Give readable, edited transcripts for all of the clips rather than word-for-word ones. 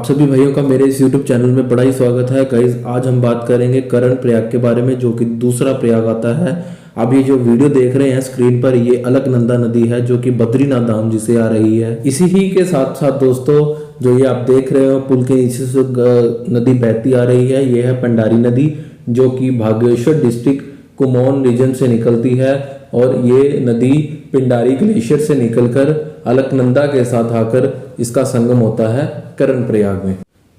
सभी भाइयों का मेरे इस YouTube चैनल में बड़ा ही स्वागत है गाइस। आज हम बात करेंगे करण प्रयाग के बारे में, जो कि दूसरा प्रयाग आता है। अब ये जो वीडियो देख रहे हैं स्क्रीन पर, ये अलकनंदा नदी है जो कि बद्रीनाथ धाम जी से आ रही है। इसी ही के साथ साथ दोस्तों, जो ये आप देख रहे हो पुल के नीचे से नदी बहती आ रही है, ये है पंडारी नदी, जो कि बागेश्वर डिस्ट्रिक्ट कुमाऊं रीजन से निकलती है। और ये नदी पिंडारी ग्लेशियर से निकलकर अलकनंदा के साथ आकर इसका संगम होता है करण प्रयाग में।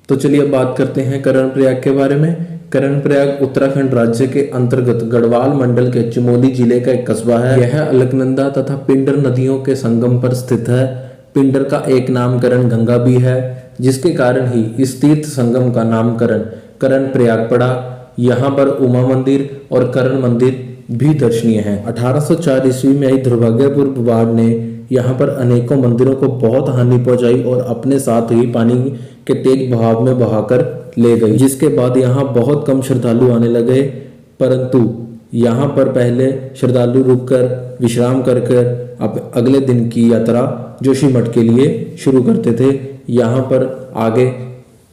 तो चलिए अब बात करते हैं करण प्रयाग के बारे में। करण प्रयाग उत्तराखंड राज्य के अंतर्गत गढ़वाल मंडल के चमोली जिले का एक कस्बा है। यह अलकनंदा तथा पिंडर नदियों के संगम पर स्थित है। पिंडर का एक नामकरण गंगा भी है, जिसके कारण ही इस तीर्थ संगम का नामकरण करण प्रयाग पड़ा। यहाँ पर उमा मंदिर और करण मंदिर भी दर्शनीय है। 1804 ईस्वी में आई दुर्भाग्यपुर बाढ़ ने यहाँ पर अनेकों मंदिरों को बहुत हानि पहुंचाई और अपने साथ ही पानी के तेज बहाव में बहाकर ले गई, जिसके बाद यहाँ बहुत कम श्रद्धालु आने लगे। परंतु यहाँ पर पहले श्रद्धालु रुककर विश्राम कर अब अगले दिन की यात्रा जोशीमठ के लिए शुरू करते थे। यहाँ पर आगे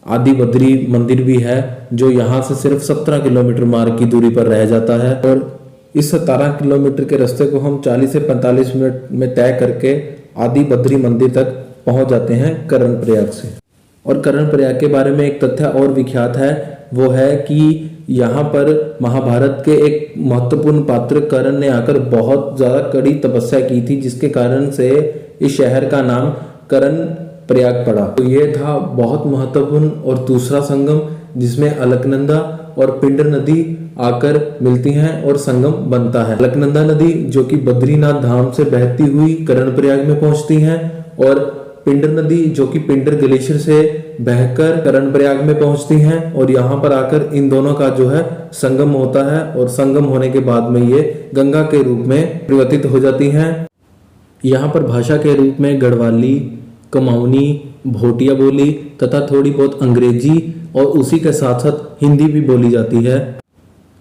आदि बद्री मंदिर भी है, जो यहाँ से सिर्फ 17 किलोमीटर मार्ग की दूरी पर रह जाता है। और इस 17 किलोमीटर के रास्ते को हम 40 से 45 मिनट में तय करके आदि बद्री मंदिर तक पहुंच जाते हैं करण प्रयाग से। और करण प्रयाग के बारे में एक तथ्य और विख्यात है, वो है कि यहाँ पर महाभारत के एक महत्वपूर्ण पात्र करण ने आकर बहुत ज्यादा कड़ी तपस्या की थी, जिसके कारण से इस शहर का नाम करण प्रयाग पड़ा। तो ये था बहुत महत्वपूर्ण और दूसरा संगम, जिसमें अलकनंदा और पिंडर नदी आकर मिलती हैं और संगम बनता है। अलकनंदा नदी जो कि बद्रीनाथ धाम से बहती हुई करण प्रयाग में पहुंचती है, और पिंडर नदी जो कि पिंडर ग्लेशियर से बहकर करण प्रयाग में पहुंचती हैं। और यहाँ पर आकर इन दोनों का जो है संगम होता है, और संगम होने के बाद में ये गंगा के रूप में परिवर्तित हो जाती हैं। यहाँ पर भाषा के रूप में गढ़वाली, कुमाऊनी, भोटिया बोली तथा थोड़ी बहुत अंग्रेजी और उसी के साथ साथ हिंदी भी बोली जाती है।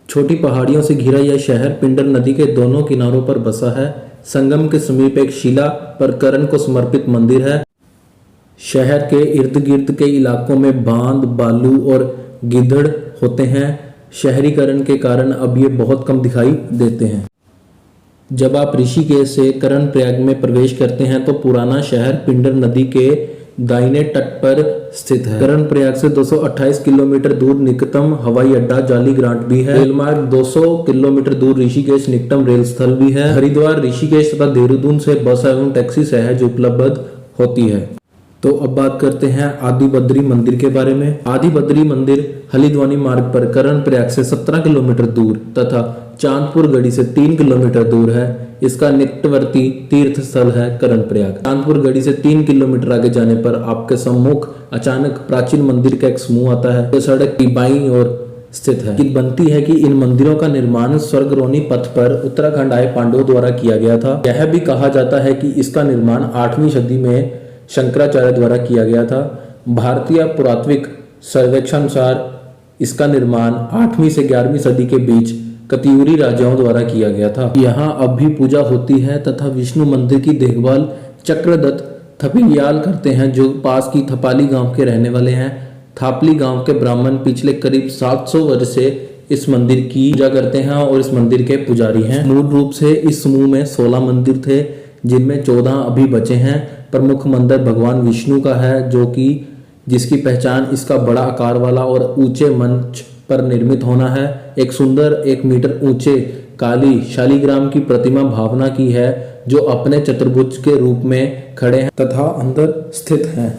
छोटी पहाड़ियों से घिरा यह शहर पिंडर नदी के दोनों किनारों पर बसा है। संगम के समीप एक शिला पर करण को समर्पित मंदिर है। शहर के इर्द गिर्द के इलाकों में बांध, बालू और गिद्धड़ होते हैं। शहरीकरण के कारण अब ये बहुत कम दिखाई देते हैं। जब आप ऋषिकेश से करण प्रयाग में प्रवेश करते हैं तो पुराना शहर पिंडर नदी के दाहिने तट पर स्थित है। करण प्रयाग से 228 किलोमीटर दूर निकटतम हवाई अड्डा जाली ग्रांट भी है। रेल मार्ग 200 किलोमीटर दूर ऋषिकेश निकटतम रेल स्थल भी है। हरिद्वार, ऋषिकेश तथा देहरादून से बस एवं टैक्सी सहज उपलब्ध होती है। तो अब बात करते हैं आदि बद्री मंदिर के बारे में। आदि बद्री मंदिर हल्द्वानी मार्ग पर करण प्रयाग से 17 किलोमीटर दूर तथा चांदपुर गढ़ी से 3 किलोमीटर दूर है। इसका निकटवर्ती तीर्थ स्थल है करण प्रयाग। चांदपुर गढ़ी से 3 किलोमीटर आगे जाने पर आपके सम्मुख अचानक प्राचीन मंदिर का एक समूह आता है, जो सड़क की बाईं ओर स्थित है। बनती है कि इन मंदिरों का निर्माण स्वर्गरोनी पथ पर उत्तराखंड आए पांडवों द्वारा किया गया था। यह भी कहा जाता है कि इसका निर्माण 8वीं सदी में शंकराचार्य द्वारा किया गया था। भारतीय पुरातात्विक सर्वेक्षण अनुसार इसका निर्माण 8वीं से 11वीं सदी के बीच कतियूरी राजाओं द्वारा किया गया था। यहाँ अब भी पूजा होती है तथा विष्णु मंदिर की देखभाल चक्रदत्त थपिलियाल करते हैं, जो पास की थपाली गांव के रहने वाले हैं। थापली गांव के ब्राह्मण पिछले करीब 700 वर्ष से इस मंदिर की पूजा करते हैं और इस मंदिर के पुजारी हैं। मूल रूप से इस समूह में 16 मंदिर थे, जिनमें 14 अभी बचे हैं। प्रमुख मंदिर भगवान विष्णु का है, जो कि जिसकी पहचान इसका बड़ा आकार वाला और ऊंचे मंच पर निर्मित होना है। एक सुंदर 1 मीटर ऊंचे काली शालिग्राम की प्रतिमा भावना की है, जो अपने चतुर्भुज के रूप में खड़े हैं तथा अंदर स्थित हैं।